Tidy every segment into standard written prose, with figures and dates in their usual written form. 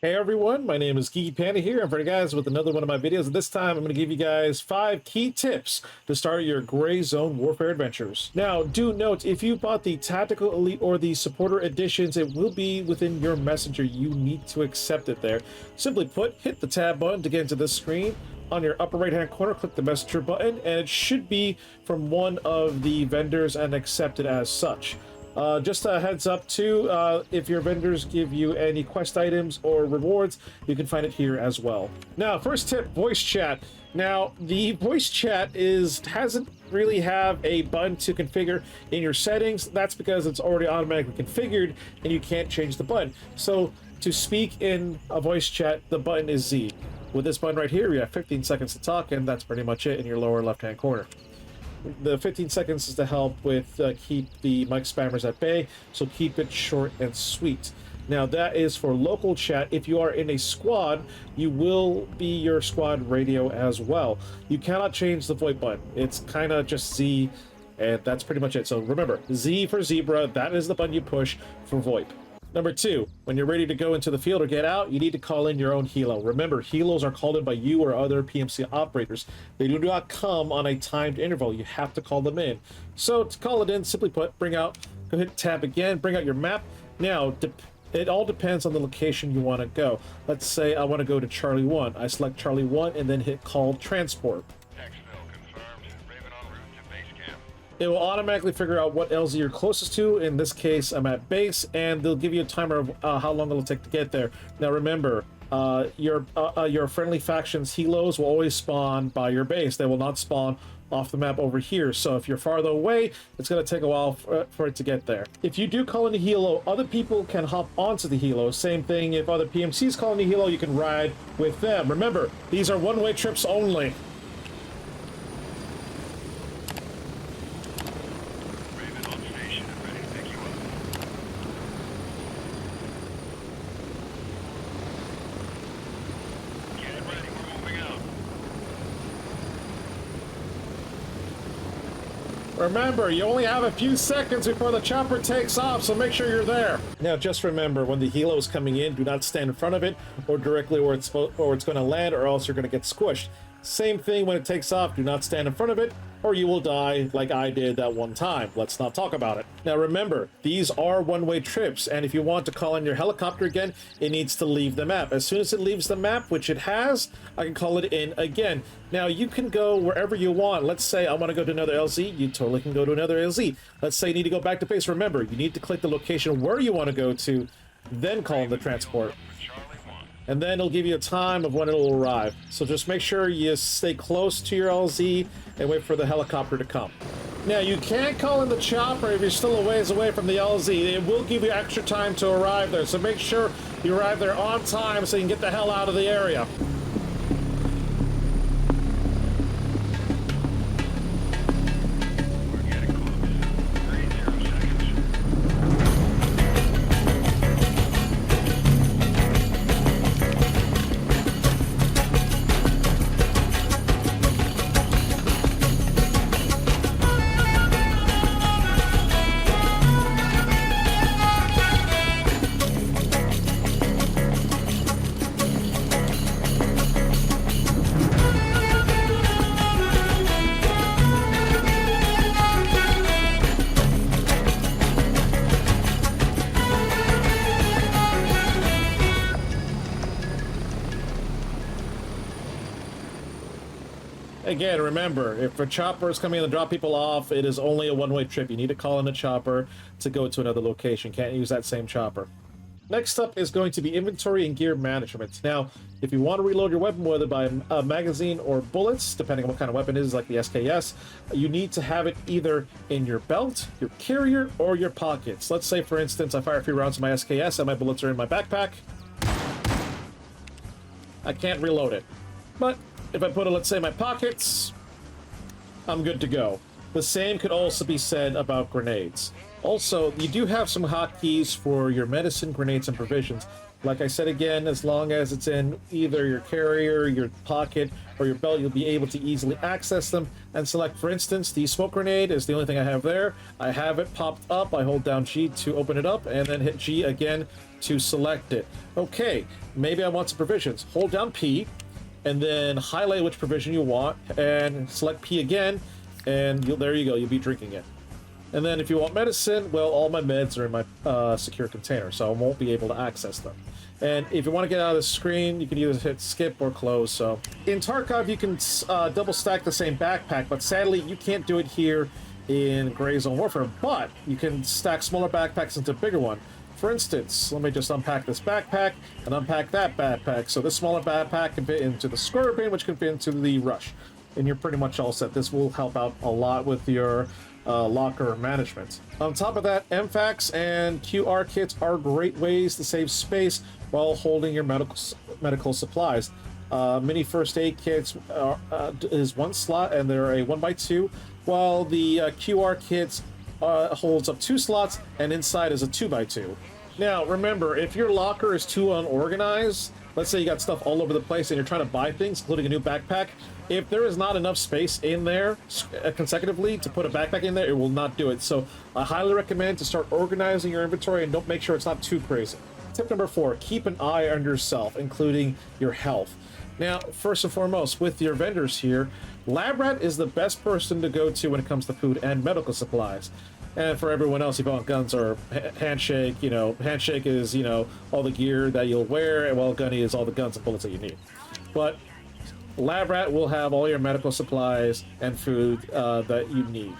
Hey everyone, my name is Geeky Panda here. I'm for you guys with another one of my videos. This time I'm going to give you guys 5 key tips to start your gray zone warfare adventures. Now, do note, if you bought the Tactical Elite or the Supporter editions, it will be within your messenger. You need to accept it there. Simply put, hit the tab button to get into this screen. On your upper right hand corner, click the messenger button, and it should be from one of the vendors and accept it as such. Just a heads up too, if your vendors give you any quest items or rewards, you can find it here as well. Now, first tip, voice chat. Now, the voice chat hasn't really have a button to configure in your settings. That's because it's already automatically configured and you can't change the button. So to speak in a voice chat, the button is Z. With this button right here, you have 15 seconds to talk, and that's pretty much it in your lower left hand corner. The 15 seconds is to help with keep the mic spammers at bay, so keep it short and sweet. Now that is for local chat. If you are in a squad, you will be your squad radio as well. You cannot change the VoIP button. It's kind of just Z, and that's pretty much it. So remember, Z for zebra, that is the button you push for VoIP. Number 2, when you're ready to go into the field or get out, you need to call in your own helo. Remember, helos are called in by you or other PMC operators. They do not come on a timed interval. You have to call them in. So to call it in, simply put, go hit tab again, bring out your map. Now, it all depends on the location you want to go. Let's say I want to go to Charlie 1. I select Charlie 1 and then hit call transport. It will automatically figure out what LZ you're closest to. In this case, I'm at base, and they'll give you a timer of how long it'll take to get there. Now remember, your friendly factions helos will always spawn by your base. They will not spawn off the map over here. So if you're farther away, it's going to take a while for it to get there. If you do call in a helo, other people can hop onto the helo. Same thing, if other PMCs call in a helo, you can ride with them. Remember, these are one-way trips only. Remember, you only have a few seconds before the chopper takes off, so make sure you're there. Now, just remember, when the helo is coming in, do not stand in front of it or directly where it's going to land, or else you're going to get squished. Same thing when it takes off, do not stand in front of it, or you will die like I did that one time. Let's not talk about it. Now remember, these are one-way trips, and if you want to call in your helicopter again, it needs to leave the map. As soon as it leaves the map, which it has, I can call it in again. Now you can go wherever you want. Let's say I want to go to another LZ, you totally can go to another LZ. Let's say you need to go back to base. Remember, you need to click the location where you want to go to, then call in the transport. And then it'll give you a time of when it'll arrive. So just make sure you stay close to your LZ and wait for the helicopter to come. Now, you can't call in the chopper if you're still a ways away from the LZ. It will give you extra time to arrive there, so make sure you arrive there on time so you can get the hell out of the area. Again, remember, if a chopper is coming in to drop people off, it is only a one-way trip. You need to call in a chopper to go to another location. Can't use that same chopper. Next up is going to be inventory and gear management. Now, if you want to reload your weapon, whether by a magazine or bullets, depending on what kind of weapon it is, like the SKS, you need to have it either in your belt, your carrier, or your pockets. Let's say, for instance, I fire a few rounds of my SKS and my bullets are in my backpack. I can't reload it. But if I put it, let's say, in my pockets, I'm good to go. The same could also be said about grenades. Also, you do have some hotkeys for your medicine, grenades, and provisions. Like I said again, as long as it's in either your carrier, your pocket, or your belt, you'll be able to easily access them and select. For instance, the smoke grenade is the only thing I have there. I have it popped up. I hold down G to open it up and then hit G again to select it. Okay, maybe I want some provisions. Hold down P and then highlight which provision you want and select P again, and there you go, you'll be drinking it. And then if you want medicine, well, all my meds are in my secure container, so I won't be able to access them. And if you want to get out of the screen, you can either hit skip or close. So in Tarkov, you can double stack the same backpack, but sadly, you can't do it here in Gray Zone Warfare, but you can stack smaller backpacks into a bigger one. For instance, let me just unpack this backpack and unpack that backpack. So this smaller backpack can fit into the Scorpion, which can fit into the Rush. And you're pretty much all set. This will help out a lot with your locker management. On top of that, MFACs and QR kits are great ways to save space while holding your medical supplies. Mini first aid kits is one slot and they're a 1x2, while the QR kits holds up 2 slots and inside is a 2x2. Now remember, if your locker is too unorganized, let's say you got stuff all over the place and you're trying to buy things, including a new backpack, if there is not enough space in there consecutively to put a backpack in there, it will not do it. So I highly recommend to start organizing your inventory and don't make sure it's not too crazy. Tip number 4, keep an eye on yourself, including your health. Now, first and foremost, with your vendors here, Lab Rat is the best person to go to when it comes to food and medical supplies. And for everyone else, you want guns or Handshake, Handshake is, all the gear that you'll wear, and while Gunny is all the guns and bullets that you need. But Lab Rat will have all your medical supplies and food that you need.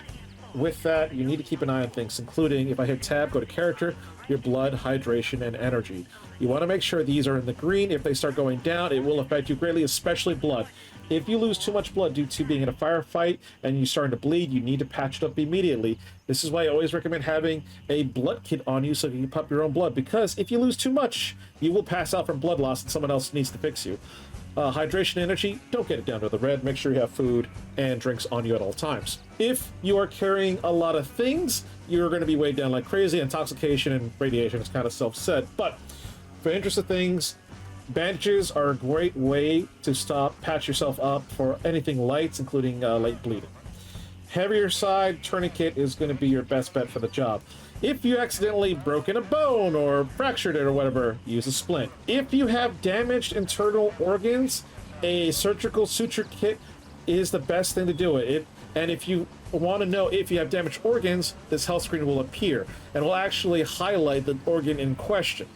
With that, you need to keep an eye on things, including, if I hit tab, go to character, your blood, hydration, and energy. You want to make sure these are in the green. If they start going down, it will affect you greatly, especially blood. If you lose too much blood due to being in a firefight and you're starting to bleed, you need to patch it up immediately. This is why I always recommend having a blood kit on you so you can pump your own blood, because if you lose too much, you will pass out from blood loss and someone else needs to fix you. Hydration and energy, don't get it down to the red. Make sure you have food and drinks on you at all times. If you are carrying a lot of things, you're going to be weighed down like crazy. Intoxication and radiation is kind of self-set. But for interesting things, bandages are a great way to patch yourself up for anything light, including light bleeding. Heavier side, tourniquet is going to be your best bet for the job. If you accidentally broken a bone or fractured it or whatever, use a splint. If you have damaged internal organs, a surgical suture kit is the best thing to do it. And if you want to know if you have damaged organs, this health screen will appear and will actually highlight the organ in question.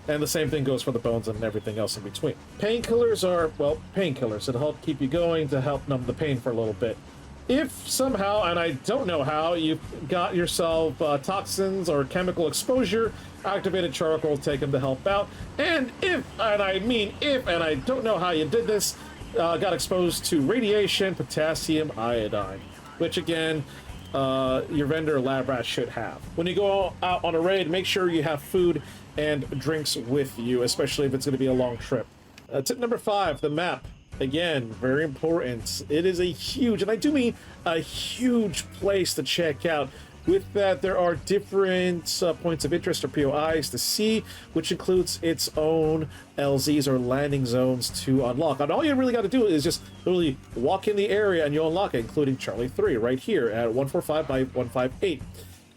And the same thing goes for the bones and everything else in between. Painkillers are, well, painkillers. It'll help keep you going to help numb the pain for a little bit. If somehow, and I don't know how, you got yourself toxins or chemical exposure, activated charcoal will take them to help out. And if, and I mean if, and I don't know how you did this, got exposed to radiation, potassium iodine, which again, your vendor Lab Rat should have. When you go out on a raid, make sure you have food and drinks with you, especially if it's going to be a long trip. Tip number 5, the map. Again, very important. It is a huge, and I do mean a huge place to check out. With that, there are different points of interest or POIs to see, which includes its own LZs or landing zones to unlock. And all you really got to do is just literally walk in the area and you'll unlock it, including Charlie 3 right here at 145 by 158.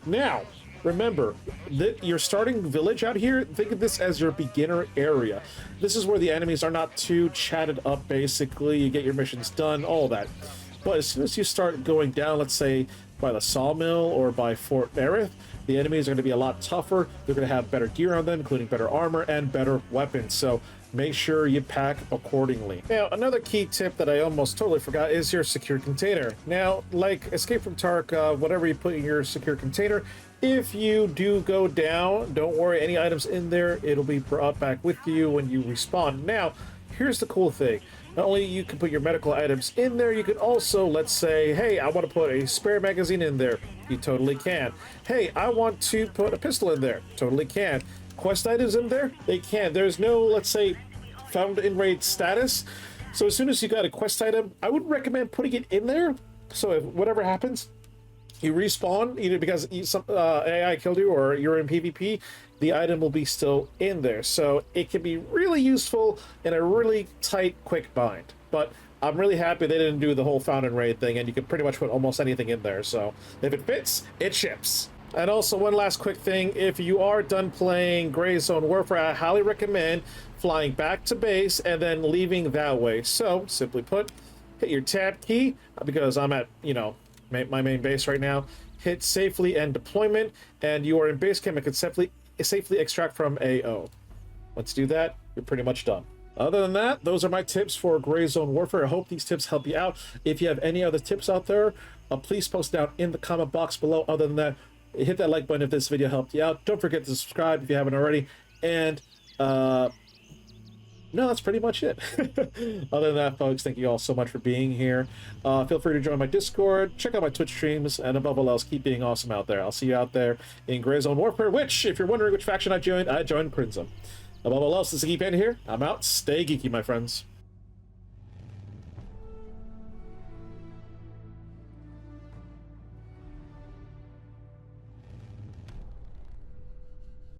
Now, remember that your starting village out here, think of this as your beginner area. This is where the enemies are not too chatted up, basically. You get your missions done, all that. But as soon as you start going down, let's say by the sawmill or by Fort Nerith, the enemies are going to be a lot tougher. They're going to have better gear on them, including better armor and better weapons. So make sure you pack accordingly. Now, another key tip that I almost totally forgot is your secure container. Now, like Escape from Tark, whatever you put in your secure container, if you do go down, don't worry, any items in there, it'll be brought back with you when you respawn. Now, here's the cool thing. Not only you can put your medical items in there, you can also, let's say, hey, I want to put a spare magazine in there. You totally can. Hey, I want to put a pistol in there. Totally can. Quest items in there? They can. There's no, let's say, found in raid status. So as soon as you got a quest item, I would recommend putting it in there. So if whatever happens, you respawn, either because some AI killed you or you're in PvP, the item will be still in there. So it can be really useful in a really tight, quick bind. But I'm really happy they didn't do the whole found and raid thing, and you can pretty much put almost anything in there. So if it fits, it ships. And also one last quick thing, if you are done playing Gray Zone Warfare, I highly recommend flying back to base and then leaving that way. So simply put, hit your tab key, because I'm at, you know, my main base right now. Hit safely and deployment, and you are in base camp and can safely extract from AO. Once you do that, you're pretty much done. Other than that, those are my tips for Gray Zone Warfare. I hope these tips help you out. If you have any other tips out there, please post down in the comment box below. Other than that, hit that like button if this video helped you out. Don't forget to subscribe if you haven't already. And no, that's pretty much it. Other than that, folks, thank you all so much for being here. Feel free to join my Discord, check out my Twitch streams, and above all else, keep being awesome out there. I'll see you out there in Gray Zone Warfare, which, if you're wondering which faction I joined Crimson. Above all else, this is Geeky Panda here. I'm out. Stay geeky, my friends.